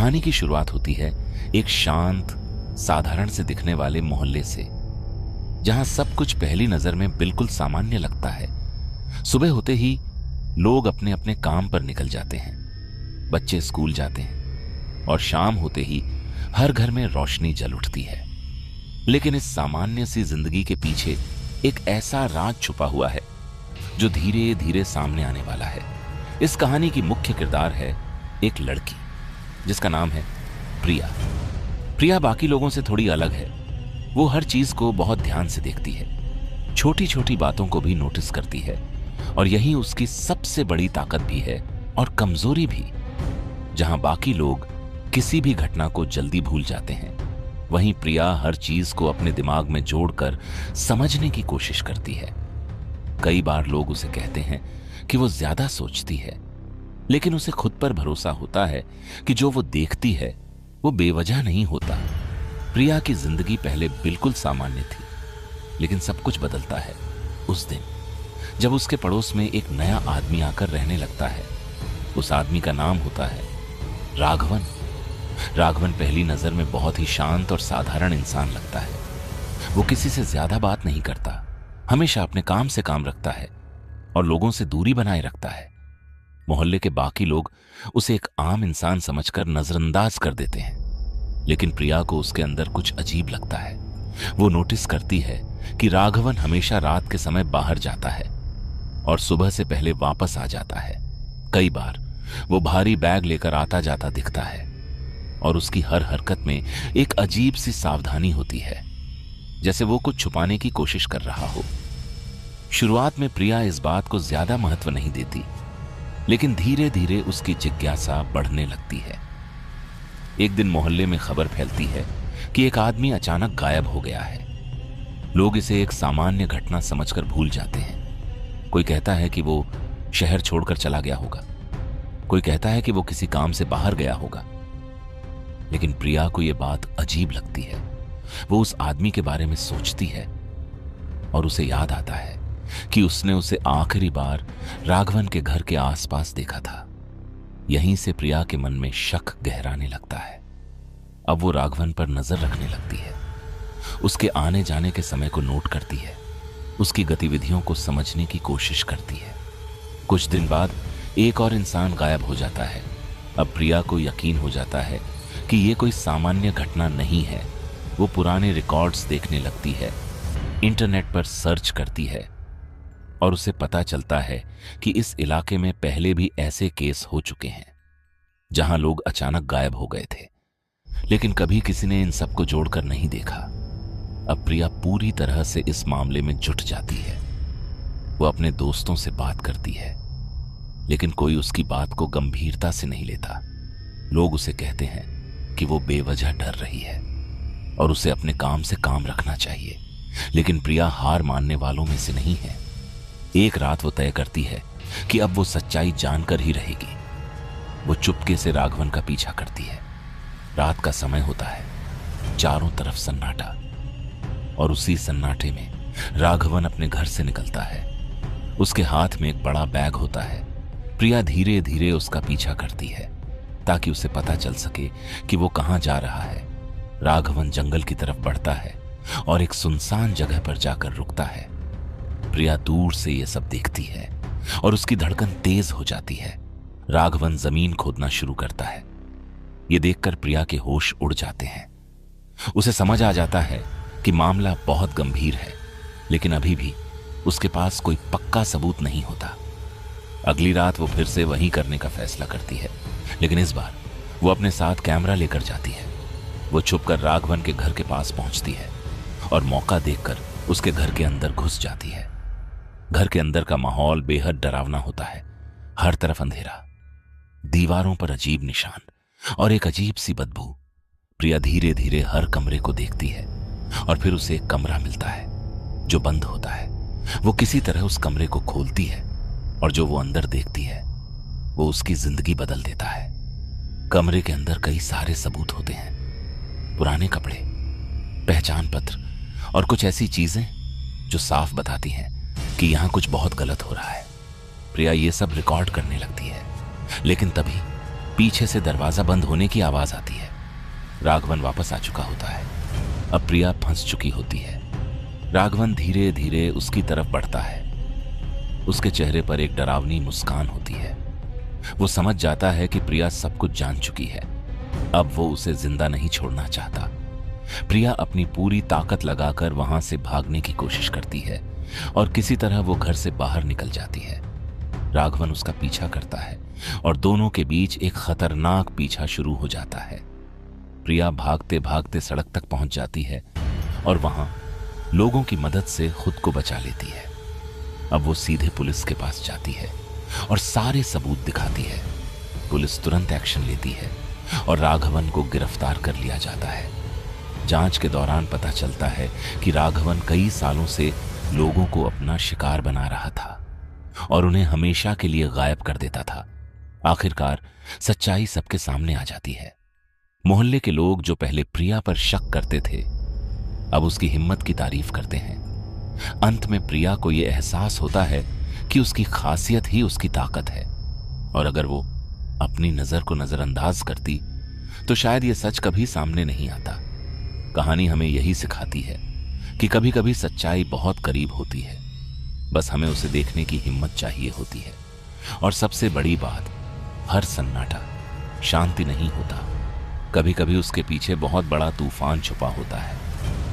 कहानी की शुरुआत होती है एक शांत, साधारण से दिखने वाले मोहल्ले से, जहां सब कुछ पहली नजर में बिल्कुल सामान्य लगता है। सुबह होते ही लोग अपने अपने काम पर निकल जाते हैं, बच्चे स्कूल जाते हैं और शाम होते ही हर घर में रोशनी जल उठती है। लेकिन इस सामान्य सी जिंदगी के पीछे एक ऐसा राज छुपा हुआ है जो धीरे धीरे सामने आने वाला है। इस कहानी की मुख्य किरदार है एक लड़की जिसका नाम है प्रिया। प्रिया बाकी लोगों से थोड़ी अलग है। वो हर चीज को बहुत ध्यान से देखती है, छोटी छोटी बातों को भी नोटिस करती है, और यही उसकी सबसे बड़ी ताकत भी है और कमजोरी भी। जहां बाकी लोग किसी भी घटना को जल्दी भूल जाते हैं, वहीं प्रिया हर चीज को अपने दिमाग में जोड़कर समझने की कोशिश करती है। कई बार लोग उसे कहते हैं कि वो ज्यादा सोचती है, लेकिन उसे खुद पर भरोसा होता है कि जो वो देखती है वो बेवजह नहीं होता। प्रिया की जिंदगी पहले बिल्कुल सामान्य थी, लेकिन सब कुछ बदलता है उस दिन जब उसके पड़ोस में एक नया आदमी आकर रहने लगता है। उस आदमी का नाम होता है राघवन। राघवन पहली नजर में बहुत ही शांत और साधारण इंसान लगता है। वो किसी से ज्यादा बात नहीं करता, हमेशा अपने काम से काम रखता है और लोगों से दूरी बनाए रखता है। मोहल्ले के बाकी लोग उसे एक आम इंसान समझकर नजरअंदाज कर देते हैं, लेकिन प्रिया को उसके अंदर कुछ अजीब लगता है। वो नोटिस करती है कि राघवन हमेशा रात के समय बाहर जाता है और सुबह से पहले वापस आ जाता है। कई बार वो भारी बैग लेकर आता जाता दिखता है और उसकी हर हरकत में एक अजीब सी सावधानी होती है, जैसे वो कुछ छुपाने की कोशिश कर रहा हो। शुरुआत में प्रिया इस बात को ज्यादा महत्व नहीं देती, लेकिन धीरे धीरे उसकी जिज्ञासा बढ़ने लगती है। एक दिन मोहल्ले में खबर फैलती है कि एक आदमी अचानक गायब हो गया है। लोग इसे एक सामान्य घटना समझकर भूल जाते हैं। कोई कहता है कि वो शहर छोड़कर चला गया होगा, कोई कहता है कि वो किसी काम से बाहर गया होगा, लेकिन प्रिया को यह बात अजीब लगती है। वो उस आदमी के बारे में सोचती है और उसे याद आता है कि उसने उसे आखिरी बार राघवन के घर के आसपास देखा था। यहीं से प्रिया के मन में शक गहराने लगता है। अब वो राघवन पर नजर रखने लगती है, उसके आने जाने के समय को नोट करती है, उसकी गतिविधियों को समझने की कोशिश करती है। कुछ दिन बाद एक और इंसान गायब हो जाता है। अब प्रिया को यकीन हो जाता है कि ये कोई सामान्य घटना नहीं है। वो पुराने रिकॉर्ड्स देखने लगती है, इंटरनेट पर सर्च करती है और उसे पता चलता है कि इस इलाके में पहले भी ऐसे केस हो चुके हैं जहां लोग अचानक गायब हो गए थे, लेकिन कभी किसी ने इन सबको जोड़कर नहीं देखा। अब प्रिया पूरी तरह से इस मामले में जुट जाती है। वो अपने दोस्तों से बात करती है, लेकिन कोई उसकी बात को गंभीरता से नहीं लेता। लोग उसे कहते हैं कि वो बेवजह डर रही है और उसे अपने काम से काम रखना चाहिए, लेकिन प्रिया हार मानने वालों में से नहीं है। एक रात वो तय करती है कि अब वो सच्चाई जानकर ही रहेगी। वो चुपके से राघवन का पीछा करती है। रात का समय होता है, चारों तरफ सन्नाटा, और उसी सन्नाटे में राघवन अपने घर से निकलता है। उसके हाथ में एक बड़ा बैग होता है। प्रिया धीरे धीरे उसका पीछा करती है ताकि उसे पता चल सके कि वो कहां जा रहा है। राघवन जंगल की तरफ बढ़ता है और एक सुनसान जगह पर जाकर रुकता है। प्रिया दूर से यह सब देखती है और उसकी धड़कन तेज हो जाती है। राघवन जमीन खोदना शुरू करता है। यह देखकर प्रिया के होश उड़ जाते हैं। उसे समझ आ जाता है कि मामला बहुत गंभीर है, लेकिन अभी भी उसके पास कोई पक्का सबूत नहीं होता। अगली रात वो फिर से वही करने का फैसला करती है, लेकिन इस बार वो अपने साथ कैमरा लेकर जाती है। वो छुपकर राघवन के घर के पास पहुंचती है और मौका देखकर उसके घर के अंदर घुस जाती है। घर के अंदर का माहौल बेहद डरावना होता है। हर तरफ अंधेरा, दीवारों पर अजीब निशान और एक अजीब सी बदबू। प्रिया धीरे धीरे हर कमरे को देखती है और फिर उसे एक कमरा मिलता है जो बंद होता है। वो किसी तरह उस कमरे को खोलती है और जो वो अंदर देखती है वो उसकी जिंदगी बदल देता है। कमरे के अंदर कई सारे सबूत होते हैं, पुराने कपड़े, पहचान पत्र और कुछ ऐसी चीजें जो साफ बताती हैं कि यहां कुछ बहुत गलत हो रहा है। प्रिया ये सब रिकॉर्ड करने लगती है, लेकिन तभी पीछे से दरवाजा बंद होने की आवाज आती है। राघवन वापस आ चुका होता है। अब प्रिया फंस चुकी होती है। राघवन धीरे धीरे उसकी तरफ बढ़ता है। उसके चेहरे पर एक डरावनी मुस्कान होती है। वो समझ जाता है कि प्रिया सब कुछ जान चुकी है। अब वो उसे जिंदा नहीं छोड़ना चाहता। प्रिया अपनी पूरी ताकत लगाकर वहां से भागने की कोशिश करती है और किसी तरह वो घर से बाहर निकल जाती है। राघवन उसका पीछा करता है और दोनों के बीच एक खतरनाक पीछा शुरू हो जाता है। प्रिया भागते भागते सड़क तक पहुंच जाती है और वहां लोगों की मदद से खुद को बचा लेती है। अब वो सीधे पुलिस के पास जाती है और सारे सबूत दिखाती है। पुलिस तुरंत एक्शन लेती है और राघवन को गिरफ्तार कर लिया जाता है। जांच के दौरान पता चलता है कि राघवन कई सालों से लोगों को अपना शिकार बना रहा था और उन्हें हमेशा के लिए गायब कर देता था। आखिरकार सच्चाई सबके सामने आ जाती है। मोहल्ले के लोग जो पहले प्रिया पर शक करते थे, अब उसकी हिम्मत की तारीफ करते हैं। अंत में प्रिया को यह एहसास होता है कि उसकी खासियत ही उसकी ताकत है और अगर वो अपनी नजर को नजरअंदाज करती तो शायद ये सच कभी सामने नहीं आता। कहानी हमें यही सिखाती है कि कभी कभी सच्चाई बहुत करीब होती है, बस हमें उसे देखने की हिम्मत चाहिए होती है। और सबसे बड़ी बात, हर सन्नाटा शांति नहीं होता। कभी कभी उसके पीछे बहुत बड़ा तूफान छुपा होता है।